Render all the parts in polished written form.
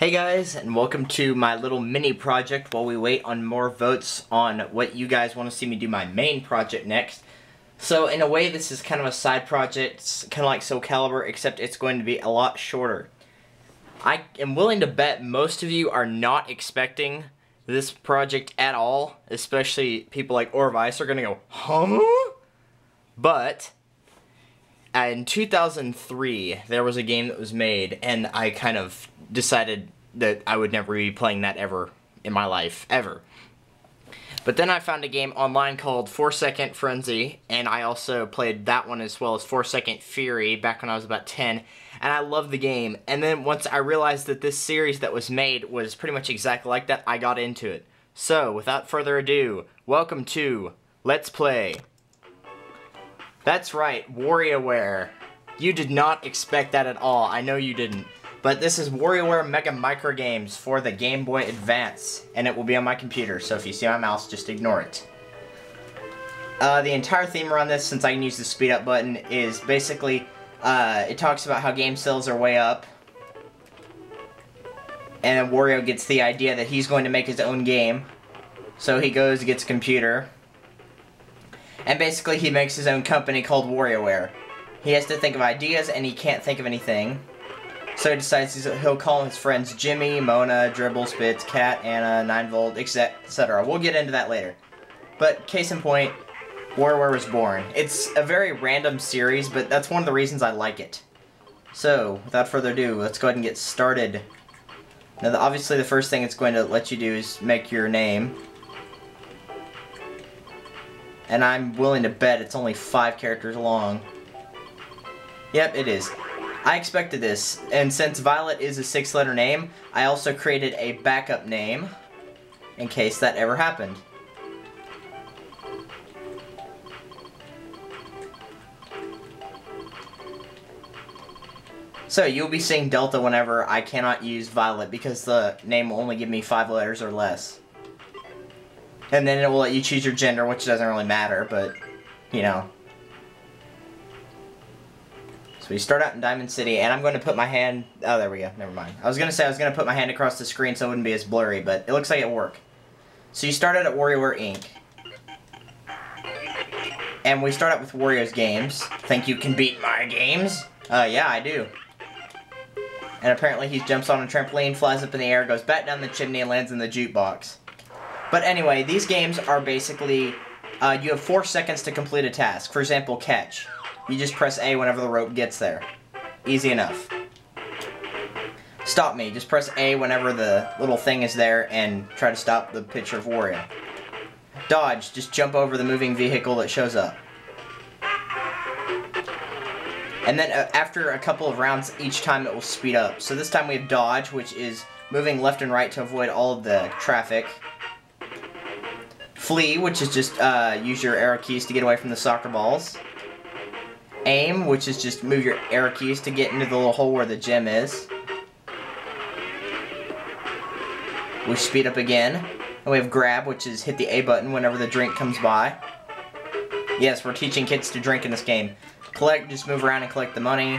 Hey guys, and welcome to my little mini project while we wait on more votes on what you guys want to see me do my main project next. So in a way this is kind of a side project, it's kind of like Soul Calibur, except it's going to be a lot shorter. I am willing to bet most of you are not expecting this project at all, especially people like Orvice are going to go, huh? But in 2003, there was a game that was made, and I kind of decided that I would never be playing that ever in my life, ever. But then I found a game online called 4 Second Frenzy, and I also played that one as well as 4 Second Fury back when I was about 10, and I loved the game. And then once I realized that this series that was made was pretty much exactly like that, I got into it. So, without further ado, welcome to Let's Play. That's right, WarioWare. You did not expect that at all. I know you didn't. But this is WarioWare MegaMicrogames for the Game Boy Advance, and it will be on my computer, so if you see my mouse, just ignore it. The entire theme around this, since I can use the speed up button, is basically, it talks about how game sales are way up, and then Wario gets the idea that he's going to make his own game, so he goes and gets a computer, and basically he makes his own company called WarioWare. He has to think of ideas, and he can't think of anything. So he decides he'll call his friends Jimmy, Mona, Dribble, Spitz, Cat, Anna, 9volt, etc. We'll get into that later. But case in point, WarioWare was born. It's a very random series, but that's one of the reasons I like it. So, without further ado, let's go ahead and get started. Now, obviously the first thing it's going to let you do is make your name. And I'm willing to bet it's only 5 characters long. Yep, it is. I expected this, and since Violet is a 6-letter name, I also created a backup name in case that ever happened. So you'll be seeing Delta whenever I cannot use Violet because the name will only give me 5 letters or less. And then it will let you choose your gender, which doesn't really matter, but, you know. So we start out in Diamond City, and I'm going to put my hand... Oh, there we go. Never mind. I was going to say I was going to put my hand across the screen so it wouldn't be as blurry, but it looks like it worked. So you start out at WarioWare Inc. And we start out with Wario's games. Think you can beat my games? Yeah, I do. And apparently he jumps on a trampoline, flies up in the air, goes back down the chimney, and lands in the jukebox. But anyway, these games are basically... you have 4 seconds to complete a task. For example, catch. You just press A whenever the rope gets there. Easy enough. Stop me. Just press A whenever the little thing is there and try to stop the picture of Wario. Dodge. Just jump over the moving vehicle that shows up. And then after a couple of rounds, each time it will speed up. So this time we have dodge, which is moving left and right to avoid all of the traffic. Flee, which is just use your arrow keys to get away from the soccer balls. Aim, which is just move your arrow keys to get into the little hole where the gem is. We speed up again. And we have grab, which is hit the A button whenever the drink comes by. Yes, we're teaching kids to drink in this game. Collect, just move around and collect the money.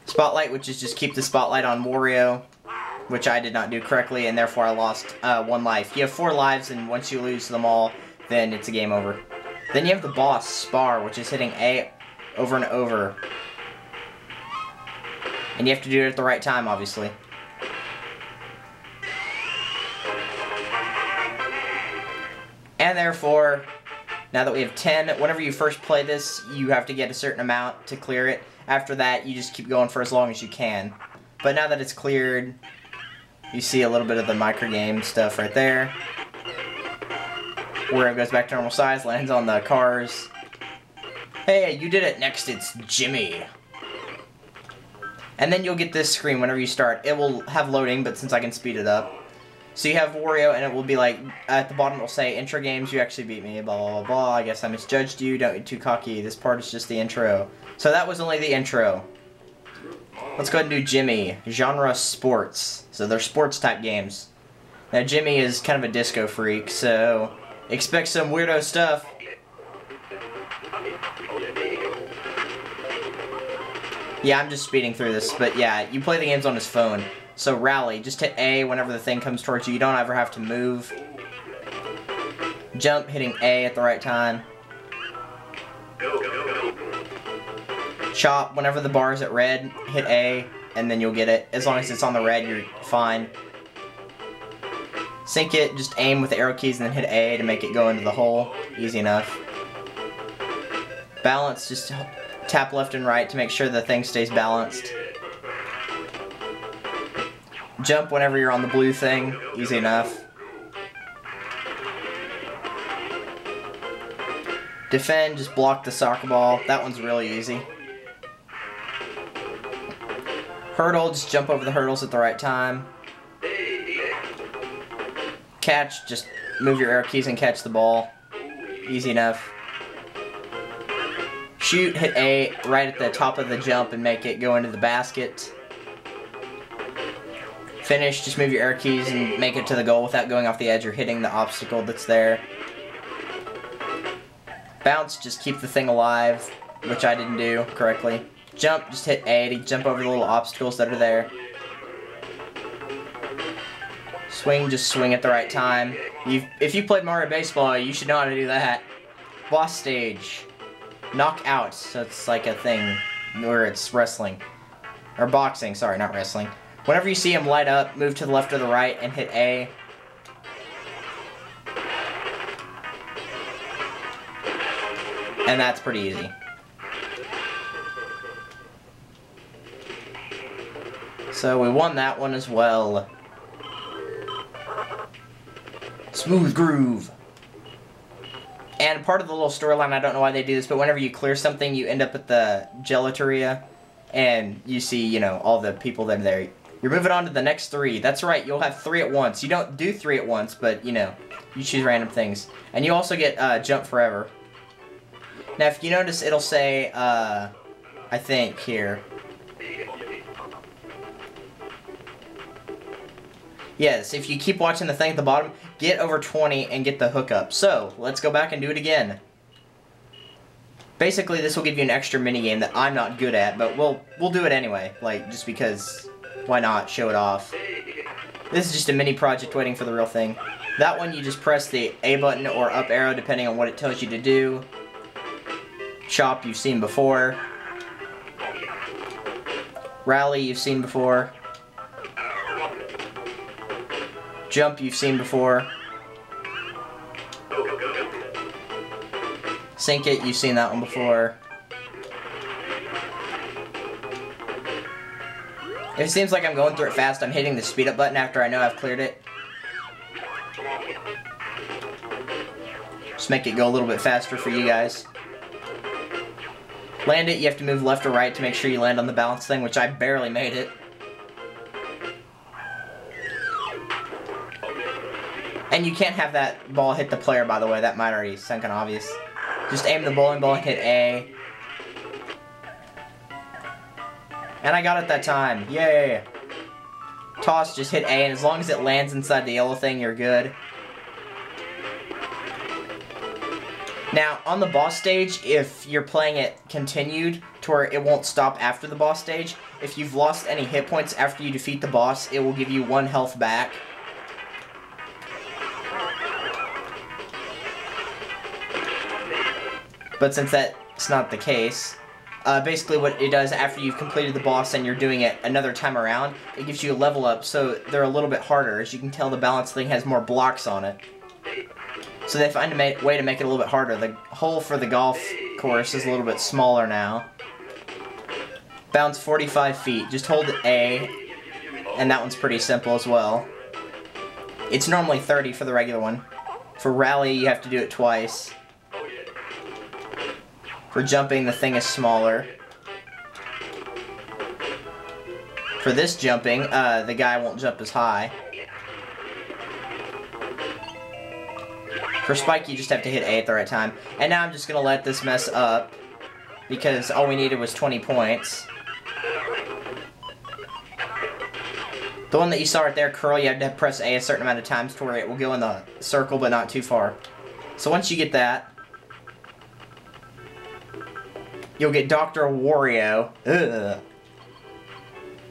Spotlight, which is just keep the spotlight on Wario, which I did not do correctly, and therefore I lost 1 life. You have 4 lives, and once you lose them all, then it's a game over. Then you have the boss, Spar, which is hitting A over and over. And you have to do it at the right time, obviously. And therefore, now that we have 10, whenever you first play this, you have to get a certain amount to clear it. After that, you just keep going for as long as you can. But now that it's cleared, you see a little bit of the microgame stuff right there. Wario goes back to normal size, lands on the cars. Hey, you did it! Next, it's Jimmy. And then you'll get this screen whenever you start. It will have loading, but since I can speed it up. So you have Wario, and it will be like, at the bottom it will say, intro games, you actually beat me, blah, blah, blah, blah. I guess I misjudged you, don't get too cocky. This part is just the intro. So that was only the intro. Let's go ahead and do Jimmy. Genre sports. So they're sports type games. Now Jimmy is kind of a disco freak, so expect some weirdo stuff. Yeah, I'm just speeding through this, but yeah, you play the games on his phone. So rally, just hit A whenever the thing comes towards you. You don't ever have to move. Jump, hitting A at the right time. Chop, whenever the bar is at red, hit A, and then you'll get it. As long as it's on the red, you're fine. Sink it, just aim with the arrow keys and then hit A to make it go into the hole. Easy enough. Balance, just tap left and right to make sure the thing stays balanced. Jump whenever you're on the blue thing. Easy enough. Defend, just block the soccer ball. That one's really easy. Hurdle, just jump over the hurdles at the right time. Catch, just move your arrow keys and catch the ball. Easy enough. Shoot, hit A right at the top of the jump and make it go into the basket. Finish, just move your arrow keys and make it to the goal without going off the edge or hitting the obstacle that's there. Bounce, just keep the thing alive, which I didn't do correctly. Jump, just hit A to jump over the little obstacles that are there. Swing, just swing at the right time. If you played Mario Baseball, you should know how to do that. Boss stage. Knock out, so it's like a thing where it's wrestling. Or boxing, sorry, not wrestling. Whenever you see him light up, move to the left or the right and hit A. And that's pretty easy. So we won that one as well. Smooth groove. And part of the little storyline, I don't know why they do this, but whenever you clear something, you end up at the gelateria, and you see, you know, all the people that are there. You're moving on to the next 3. That's right, you'll have 3 at once. You don't do 3 at once, but, you know, you choose random things. And you also get Jump Forever. Now, if you notice, it'll say, I think, here. Yes, if you keep watching the thing at the bottom, get over 20 and get the hookup. So, let's go back and do it again. Basically, this will give you an extra minigame that I'm not good at, but we'll do it anyway. Like, just because, why not show it off? This is just a mini project waiting for the real thing. That one, you just press the A button or up arrow, depending on what it tells you to do. Chop, you've seen before. Rally, you've seen before. Jump, you've seen before. Sink it, you've seen that one before. If it seems like I'm going through it fast, I'm hitting the speed up button after I know I've cleared it. Just make it go a little bit faster for you guys. Land it, you have to move left or right to make sure you land on the balance thing, which I barely made it. And you can't have that ball hit the player, by the way. That might already sound kind of obvious. Just aim the bowling ball and hit A. And I got it that time. Yay! Toss, just hit A, and as long as it lands inside the yellow thing, you're good. Now, on the boss stage, if you're playing it continued, to where it won't stop after the boss stage, if you've lost any hit points after you defeat the boss, it will give you 1 health back. But since that's not the case, basically what it does after you've completed the boss and you're doing it another time around, it gives you a level up, so they're a little bit harder. As you can tell, the balance thing has more blocks on it. So they find a way to make it a little bit harder. The hole for the golf course is a little bit smaller now. Bounce 45 feet. Just hold A, and that one's pretty simple as well. It's normally 30 for the regular one. For rally, you have to do it twice. For jumping, the thing is smaller. For this jumping, the guy won't jump as high. For Spike, you just have to hit A at the right time. And now I'm just going to let this mess up, because all we needed was 20 points. The one that you saw right there, curl, you have to press A a certain amount of times to where it will go in the circle, but not too far. So once you get that, you'll get Dr. Wario. Ugh.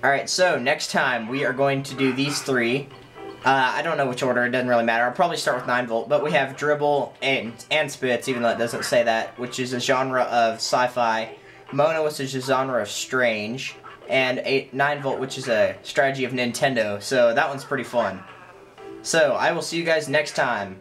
Alright, so next time we are going to do these three. I don't know which order, it doesn't really matter. I'll probably start with 9 Volt, but we have Dribble and Spits, even though it doesn't say that, which is a genre of sci-fi. Mono, which is a genre of strange. And 9 Volt, which is a strategy of Nintendo. So that one's pretty fun. So, I will see you guys next time.